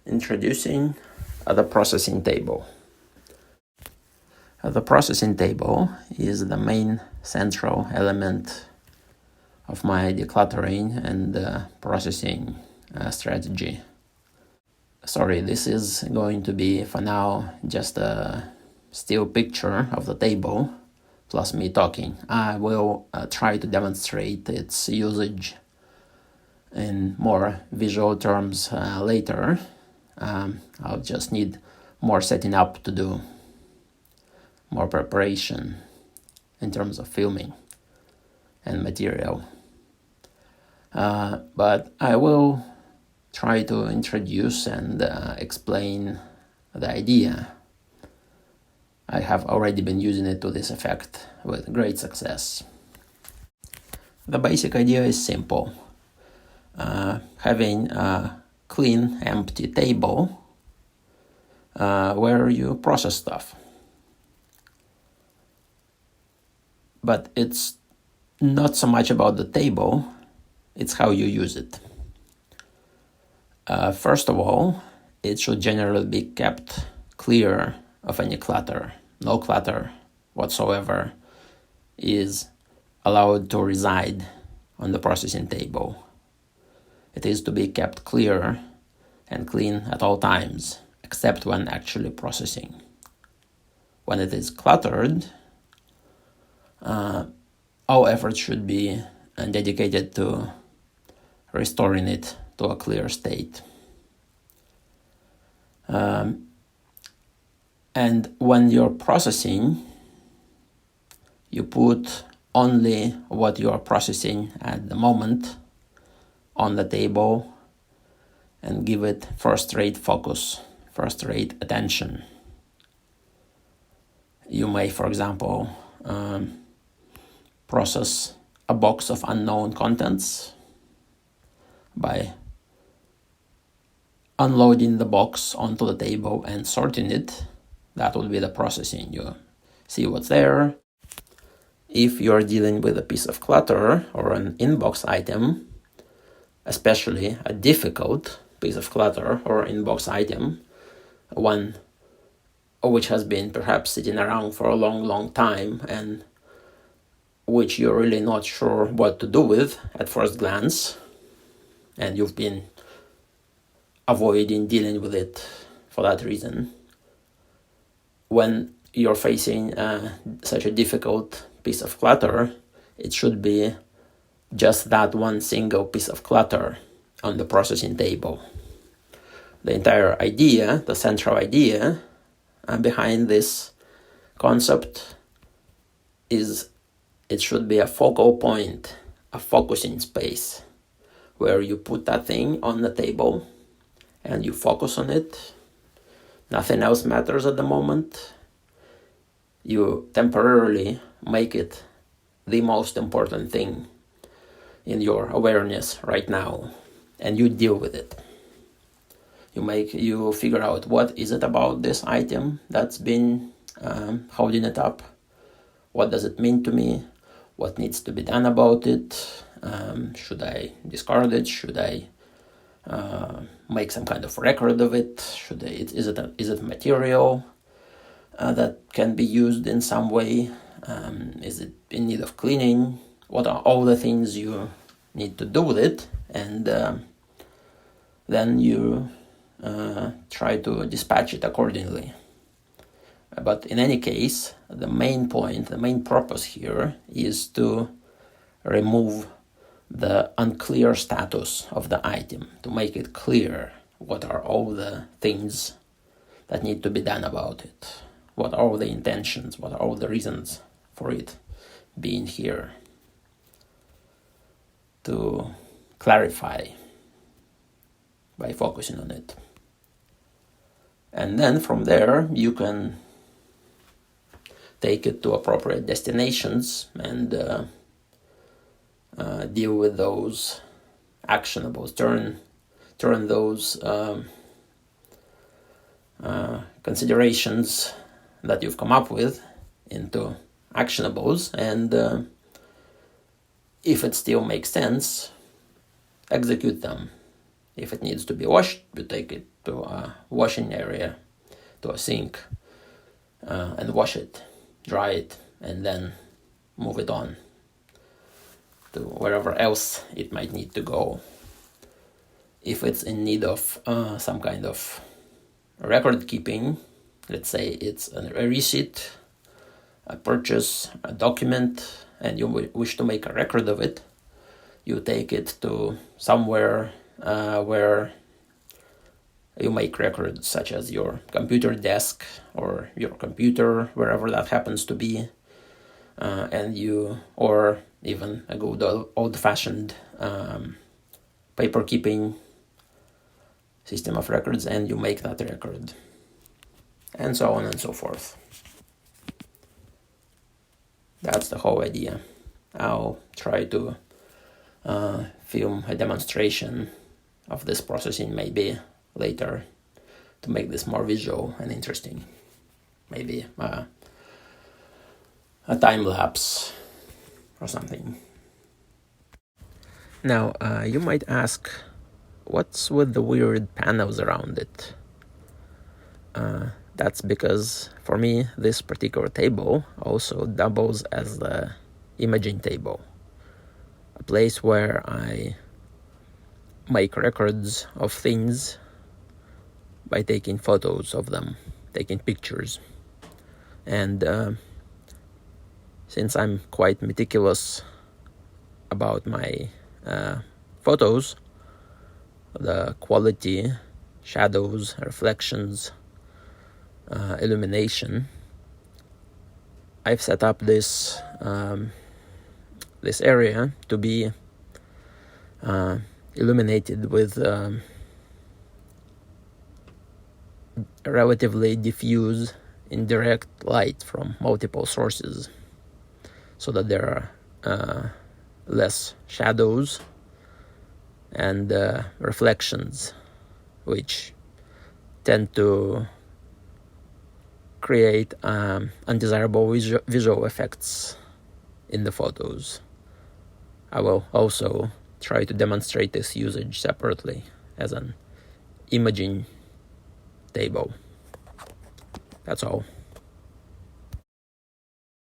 Introducing the processing table. The processing table is the main central element of my decluttering and processing strategy. Sorry, this is going to be, for now, just a still picture of the table, plus me talking. I will try to demonstrate its usage in more visual terms later. I'll just need more setting up to do, more preparation in terms of filming and material. But I will try to introduce and explain the idea. I have already been using it to this effect with great success. The basic idea is simple. Having a clean, empty table where you process stuff. But it's not so much about the table, it's how you use it. First of all, it should generally be kept clear of any clutter. No clutter whatsoever is allowed to reside on the processing table. It is to be kept clear and clean at all times, except when actually processing. When it is cluttered, all efforts should be dedicated to restoring it to a clear state. And when you're processing, you put only what you're processing at the moment on the table and give it first-rate focus, first-rate attention. You may, for example, process a box of unknown contents by unloading the box onto the table and sorting it. That would be the processing. You see what's there. If you're dealing with a piece of clutter or an inbox item, especially a difficult piece of clutter or inbox item, one which has been perhaps sitting around for a long time and which you're really not sure what to do with at first glance, and you've been avoiding dealing with it for that reason. When you're facing such a difficult piece of clutter, it should be just that one single piece of clutter on the processing table. The entire idea, the central idea behind this concept is it should be a focal point, a focusing space, where you put that thing on the table and you focus on it. Nothing else matters at the moment. You temporarily make it the most important thing in your awareness right now, and you deal with it. You figure out what is it about this item that's been holding it up. What does it mean to me? What needs to be done about it? Should I discard it? Should I make some kind of record of it? Is it material that can be used in some way? Is it in need of cleaning? What are all the things you need to do with it? And then you try to dispatch it accordingly. But in any case, the main point, the main purpose here is to remove the unclear status of the item, to make it clear what are all the things that need to be done about it, what are all the intentions, what are all the reasons for it being here, to clarify by focusing on it. And then from there, you can take it to appropriate destinations and deal with those actionables, turn those considerations that you've come up with into actionables, and if it still makes sense, execute them If it needs to be washed, you take it to a washing area, to a sink, and wash it, dry it, and then move it on to wherever else it might need to go. If it's in need of some kind of record keeping, let's say it's a receipt, a purchase, a document, and you wish to make a record of it, you take it to somewhere where you make records, such as your computer desk or your computer, wherever that happens to be, or even a good old-fashioned paper keeping system of records, and you make that record, and so on and so forth. That's the whole idea. I'll try to film a demonstration of this processing maybe later to make this more visual and interesting. Maybe a time lapse or something. Now, you might ask, what's with the weird panels around it? That's because, for me, this particular table also doubles as the imaging table, a place where I make records of things by taking photos of them, taking pictures. And since I'm quite meticulous about my photos, the quality, shadows, reflections, illumination, I've set up this area to be illuminated with relatively diffuse indirect light from multiple sources, so that there are less shadows and reflections, which tend to create undesirable visual effects in the photos. I will also try to demonstrate this usage separately as an imaging table. That's all.